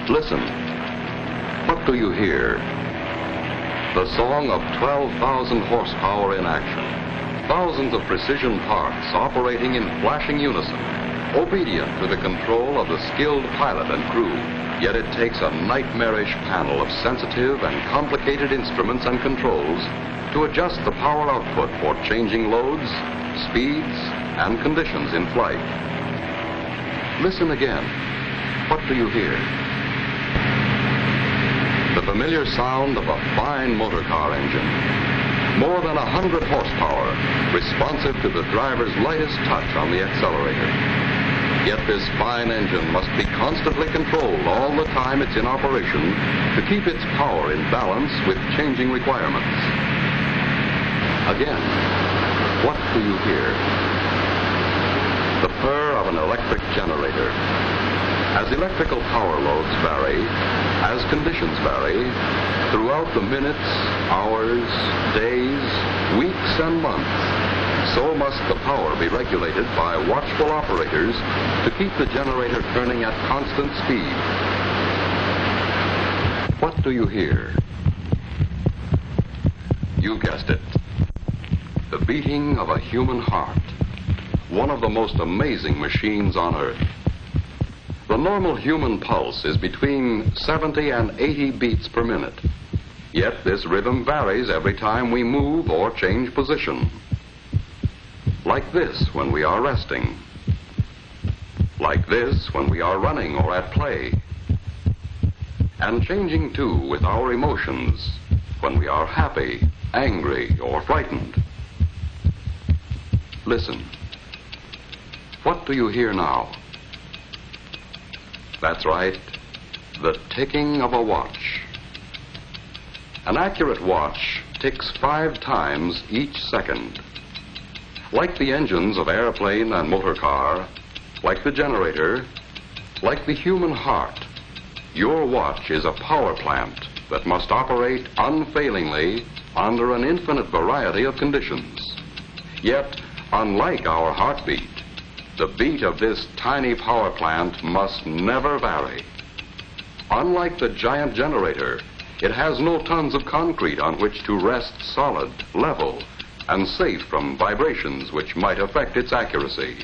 Listen. What do you hear? The song of 12,000 horsepower in action. Thousands of precision parts operating in flashing unison, obedient to the control of the skilled pilot and crew. Yet it takes a nightmarish panel of sensitive and complicated instruments and controls to adjust the power output for changing loads, speeds, and conditions in flight. Listen again. What do you hear? The familiar sound of a fine motor car engine. More than 100 horsepower, responsive to the driver's lightest touch on the accelerator. Yet this fine engine must be constantly controlled all the time it's in operation to keep its power in balance with changing requirements. Again, what do you hear? The purr of an electric generator. As electrical power loads vary, as conditions vary, throughout the minutes, hours, days, weeks, and months, so must the power be regulated by watchful operators to keep the generator turning at constant speed. What do you hear? You guessed it. The beating of a human heart, one of the most amazing machines on Earth. The normal human pulse is between 70 and 80 beats per minute. Yet this rhythm varies every time we move or change position. Like this when we are resting. Like this when we are running or at play. And changing too with our emotions when we are happy, angry, or frightened. Listen. What do you hear now? That's right, the ticking of a watch. An accurate watch ticks 5 times each second. Like the engines of airplane and motor car, like the generator, like the human heart, your watch is a power plant that must operate unfailingly under an infinite variety of conditions. Yet, unlike our heartbeat, the beat of this tiny power plant must never vary. Unlike the giant generator, it has no tons of concrete on which to rest solid, level, and safe from vibrations which might affect its accuracy.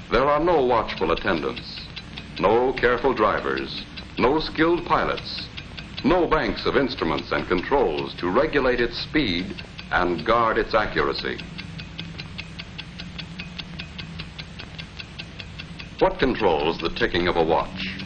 There are no watchful attendants, no careful drivers, no skilled pilots, no banks of instruments and controls to regulate its speed and guard its accuracy. What controls the ticking of a watch?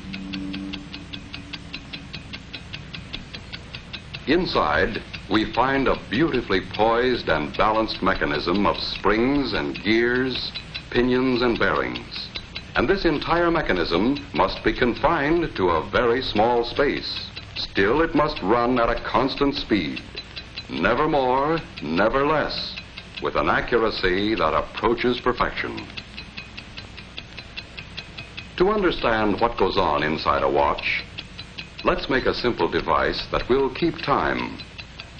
Inside, we find a beautifully poised and balanced mechanism of springs and gears, pinions and bearings. And this entire mechanism must be confined to a very small space. Still, it must run at a constant speed, never more, never less, with an accuracy that approaches perfection. To understand what goes on inside a watch, let's make a simple device that will keep time.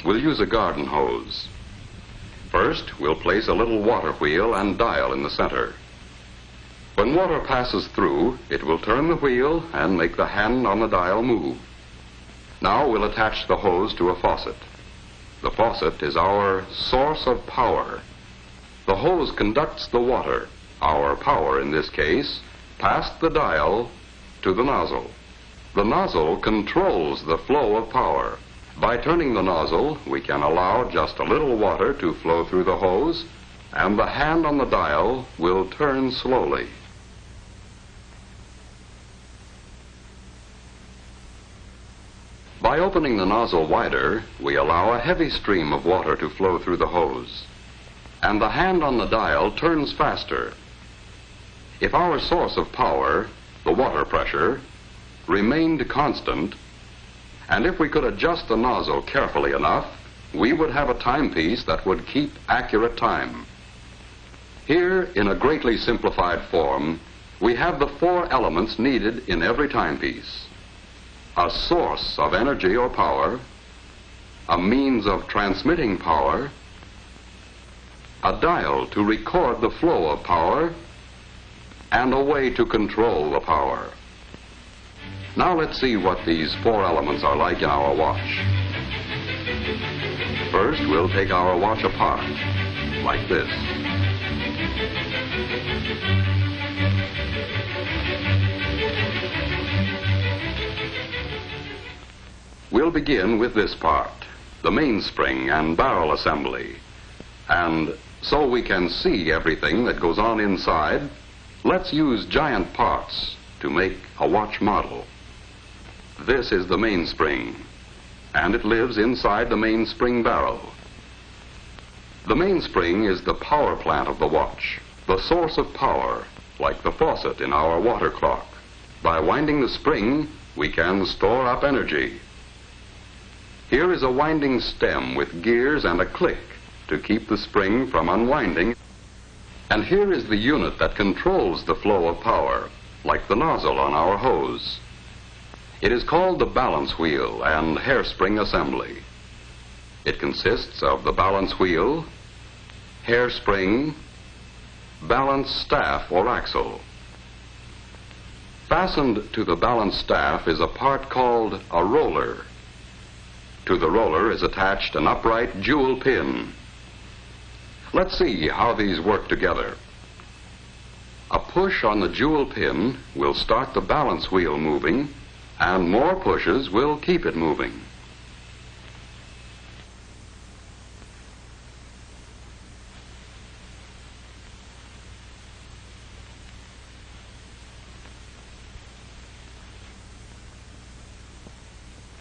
We'll use a garden hose. First, we'll place a little water wheel and dial in the center. When water passes through, it will turn the wheel and make the hand on the dial move. Now we'll attach the hose to a faucet. The faucet is our source of power. The hose conducts the water, our power in this case, past the dial to the nozzle. The nozzle controls the flow of power. By turning the nozzle, we can allow just a little water to flow through the hose, and the hand on the dial will turn slowly. By opening the nozzle wider, we allow a heavy stream of water to flow through the hose, and the hand on the dial turns faster. If our source of power, the water pressure, remained constant, and if we could adjust the nozzle carefully enough, we would have a timepiece that would keep accurate time. Here, in a greatly simplified form, we have the 4 elements needed in every timepiece. A source of energy or power, a means of transmitting power, a dial to record the flow of power, and a way to control the power. Now let's see what these four elements are like in our watch. First, we'll take our watch apart, like this. We'll begin with this part, the mainspring and barrel assembly. And so we can see everything that goes on inside, let's use giant parts to make a watch model. This is the mainspring, and it lives inside the mainspring barrel. The mainspring is the power plant of the watch, the source of power, like the faucet in our water clock. By winding the spring, we can store up energy. Here is a winding stem with gears and a click to keep the spring from unwinding. And here is the unit that controls the flow of power, like the nozzle on our hose. It is called the balance wheel and hairspring assembly. It consists of the balance wheel, hairspring, balance staff or axle. Fastened to the balance staff is a part called a roller. To the roller is attached an upright jewel pin. Let's see how these work together. A push on the jewel pin will start the balance wheel moving, and more pushes will keep it moving.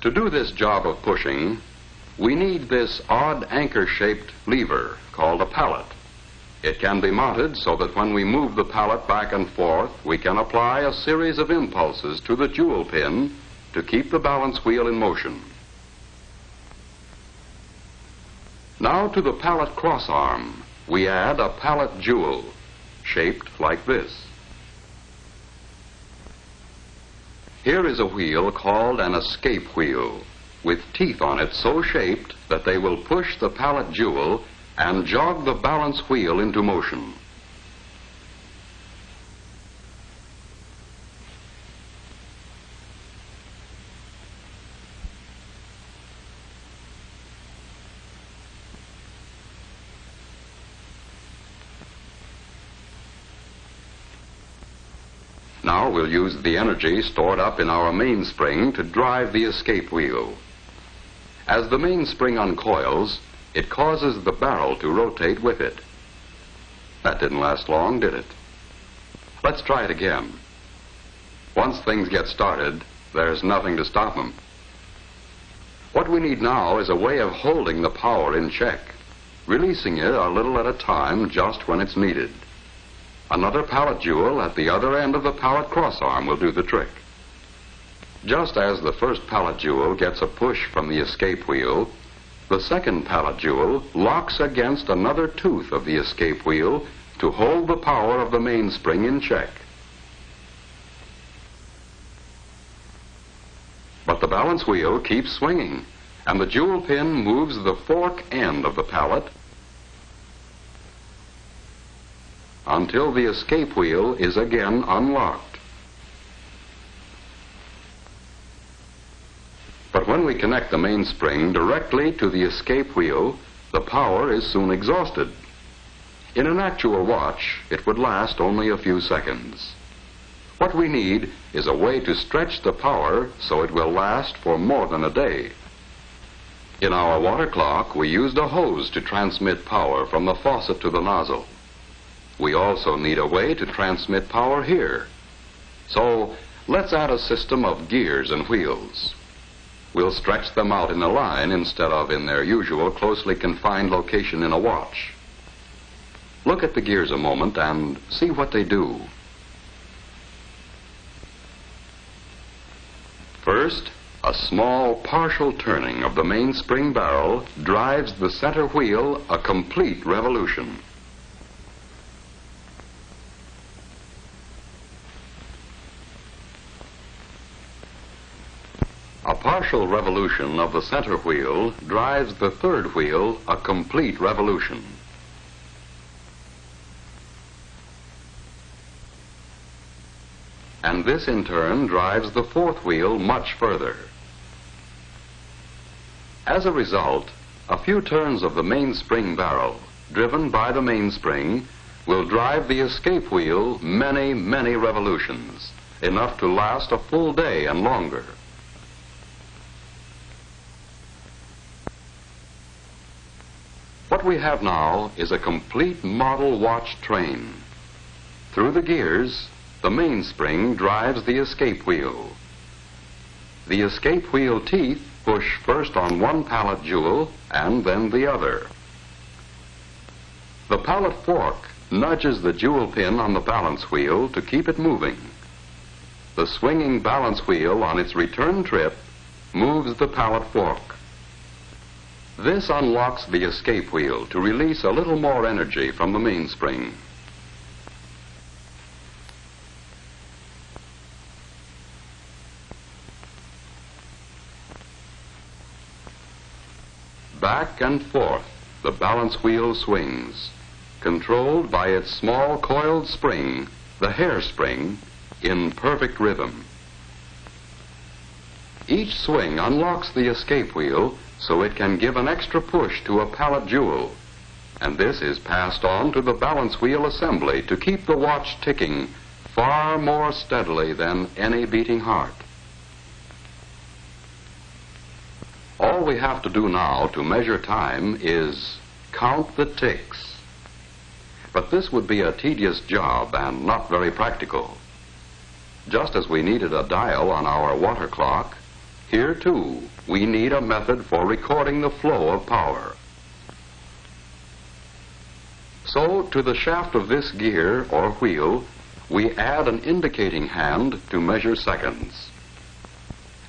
To do this job of pushing, we need this odd anchor-shaped lever called a pallet. It can be mounted so that when we move the pallet back and forth, we can apply a series of impulses to the jewel pin to keep the balance wheel in motion. Now to the pallet crossarm, we add a pallet jewel shaped like this. Here is a wheel called an escape wheel, with teeth on it so shaped that they will push the pallet jewel and jog the balance wheel into motion. Now we'll use the energy stored up in our mainspring to drive the escape wheel. As the mainspring uncoils, it causes the barrel to rotate with it. That didn't last long, did it? Let's try it again. Once things get started, there's nothing to stop them. What we need now is a way of holding the power in check, releasing it a little at a time just when it's needed. Another pallet jewel at the other end of the pallet crossarm will do the trick. Just as the first pallet jewel gets a push from the escape wheel, the second pallet jewel locks against another tooth of the escape wheel to hold the power of the mainspring in check. But the balance wheel keeps swinging, and the jewel pin moves the fork end of the pallet until the escape wheel is again unlocked. But when we connect the mainspring directly to the escape wheel, the power is soon exhausted. In an actual watch, it would last only a few seconds. What we need is a way to stretch the power so it will last for more than a day. In our water clock, we used a hose to transmit power from the faucet to the nozzle. We also need a way to transmit power here. So let's add a system of gears and wheels. We'll stretch them out in a line instead of in their usual closely confined location in a watch. Look at the gears a moment and see what they do. First, a small partial turning of the mainspring barrel drives the center wheel a complete revolution. A partial revolution of the center wheel drives the third wheel a complete revolution. and this in turn drives the fourth wheel much further. As a result, a few turns of the mainspring barrel, driven by the mainspring, will drive the escape wheel many, many revolutions, enough to last a full day and longer. What we have now is a complete model watch train. Through the gears, the mainspring drives the escape wheel. The escape wheel teeth push first on one pallet jewel and then the other. The pallet fork nudges the jewel pin on the balance wheel to keep it moving. The swinging balance wheel on its return trip moves the pallet fork. This unlocks the escape wheel to release a little more energy from the mainspring. Back and forth, the balance wheel swings, controlled by its small coiled spring, the hairspring, in perfect rhythm. Each swing unlocks the escape wheel so it can give an extra push to a pallet jewel, and this is passed on to the balance wheel assembly to keep the watch ticking far more steadily than any beating heart. All we have to do now to measure time is count the ticks. But this would be a tedious job and not very practical. Just as we needed a dial on our water clock, here too we need a method for recording the flow of power. So to the shaft of this gear or wheel, we add an indicating hand to measure seconds.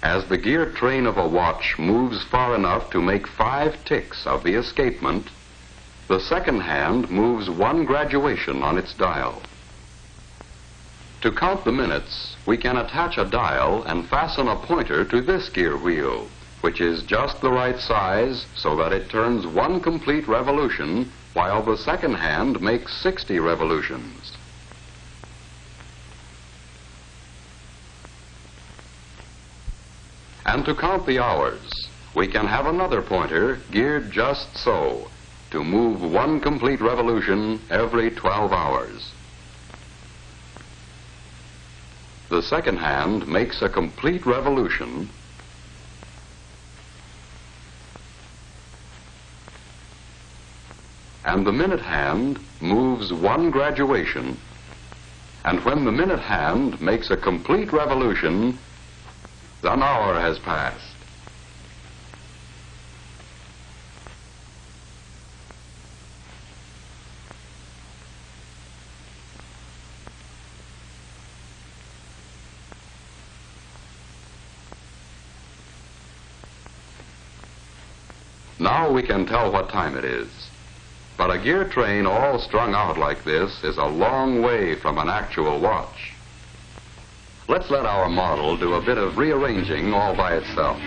As the gear train of a watch moves far enough to make 5 ticks of the escapement, the second hand moves 1 graduation on its dial. To count the minutes, we can attach a dial and fasten a pointer to this gear wheel, which is just the right size so that it turns 1 complete revolution while the second hand makes 60 revolutions. And to count the hours, we can have another pointer geared just so, to move 1 complete revolution every 12 hours. The second hand makes a complete revolution and the minute hand moves 1 graduation, and when the minute hand makes a complete revolution, an hour has passed. Now we can tell what time it is. But a gear train all strung out like this is a long way from an actual watch. Let's let our model do a bit of rearranging all by itself.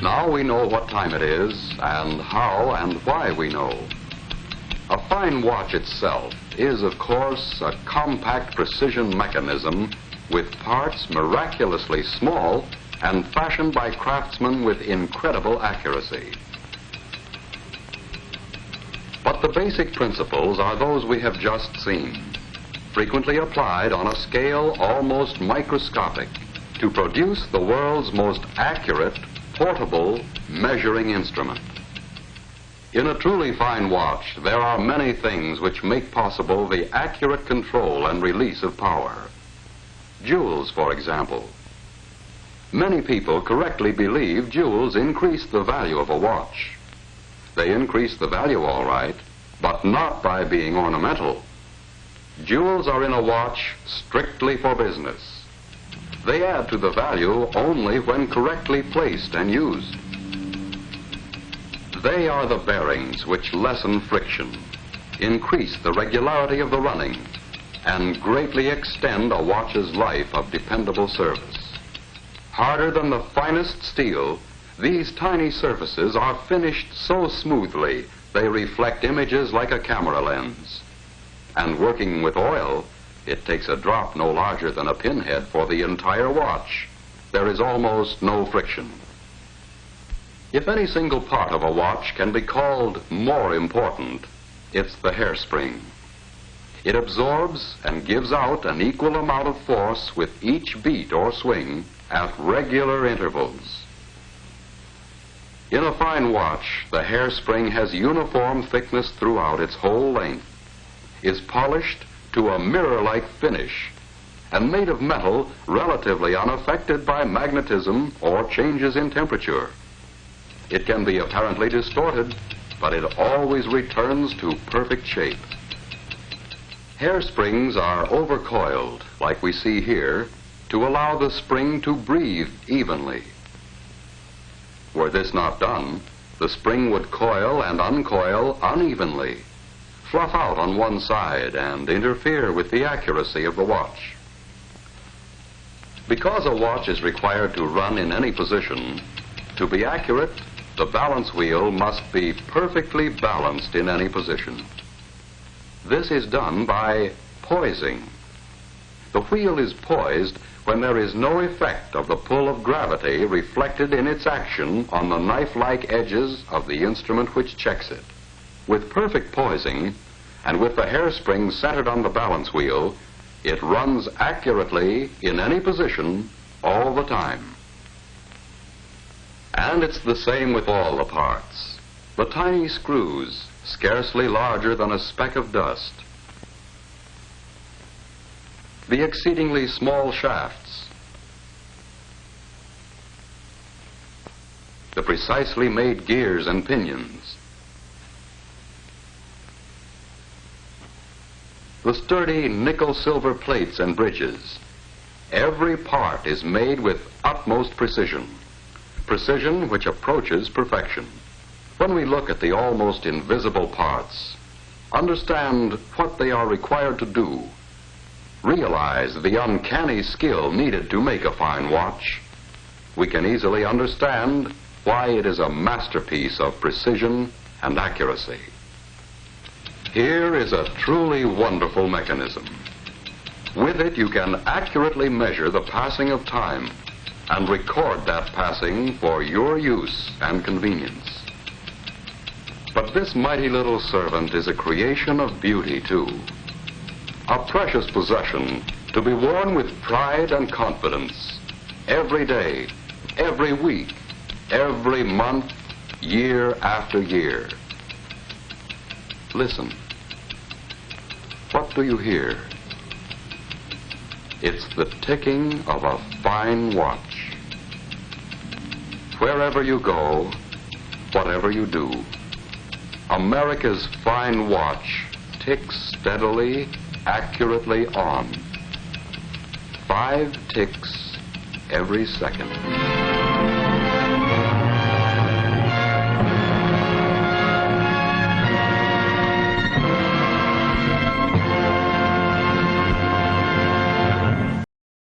Now we know what time it is and how and why we know. A fine watch itself is, of course, a compact precision mechanism with parts miraculously small and fashioned by craftsmen with incredible accuracy. But the basic principles are those we have just seen, frequently applied on a scale almost microscopic to produce the world's most accurate, portable measuring instrument. In a truly fine watch, there are many things which make possible the accurate control and release of power. Jewels, for example. Many people correctly believe jewels increase the value of a watch. They increase the value all right, but not by being ornamental. Jewels are in a watch strictly for business. They add to the value only when correctly placed and used. They are the bearings which lessen friction, increase the regularity of the running, and greatly extend a watch's life of dependable service. Harder than the finest steel, these tiny surfaces are finished so smoothly they reflect images like a camera lens. And working with oil, it takes a drop no larger than a pinhead for the entire watch. There is almost no friction. If any single part of a watch can be called more important, it's the hairspring. It absorbs and gives out an equal amount of force with each beat or swing at regular intervals. In a fine watch, the hairspring has uniform thickness throughout its whole length, is polished to a mirror-like finish, and made of metal relatively unaffected by magnetism or changes in temperature. It can be apparently distorted, but it always returns to perfect shape. Hairsprings are overcoiled, like we see here, to allow the spring to breathe evenly. Were this not done, the spring would coil and uncoil unevenly, fluff out on one side, and interfere with the accuracy of the watch. Because a watch is required to run in any position, to be accurate, the balance wheel must be perfectly balanced in any position. This is done by poising. The wheel is poised when there is no effect of the pull of gravity reflected in its action on the knife-like edges of the instrument which checks it. With perfect poising, and with the hairspring centered on the balance wheel, it runs accurately in any position all the time. And it's the same with all the parts. The tiny screws, scarcely larger than a speck of dust. The exceedingly small shafts. The precisely made gears and pinions. The sturdy nickel-silver plates and bridges. Every part is made with utmost precision. Precision which approaches perfection. When we look at the almost invisible parts, understand what they are required to do, realize the uncanny skill needed to make a fine watch, we can easily understand why it is a masterpiece of precision and accuracy. Here is a truly wonderful mechanism. With it, you can accurately measure the passing of time and record that passing for your use and convenience. But this mighty little servant is a creation of beauty, too. A precious possession to be worn with pride and confidence every day, every week, every month, year after year. Listen. What do you hear? It's the ticking of a fine watch. Wherever you go, whatever you do, America's fine watch ticks steadily, accurately on. 5 ticks every second.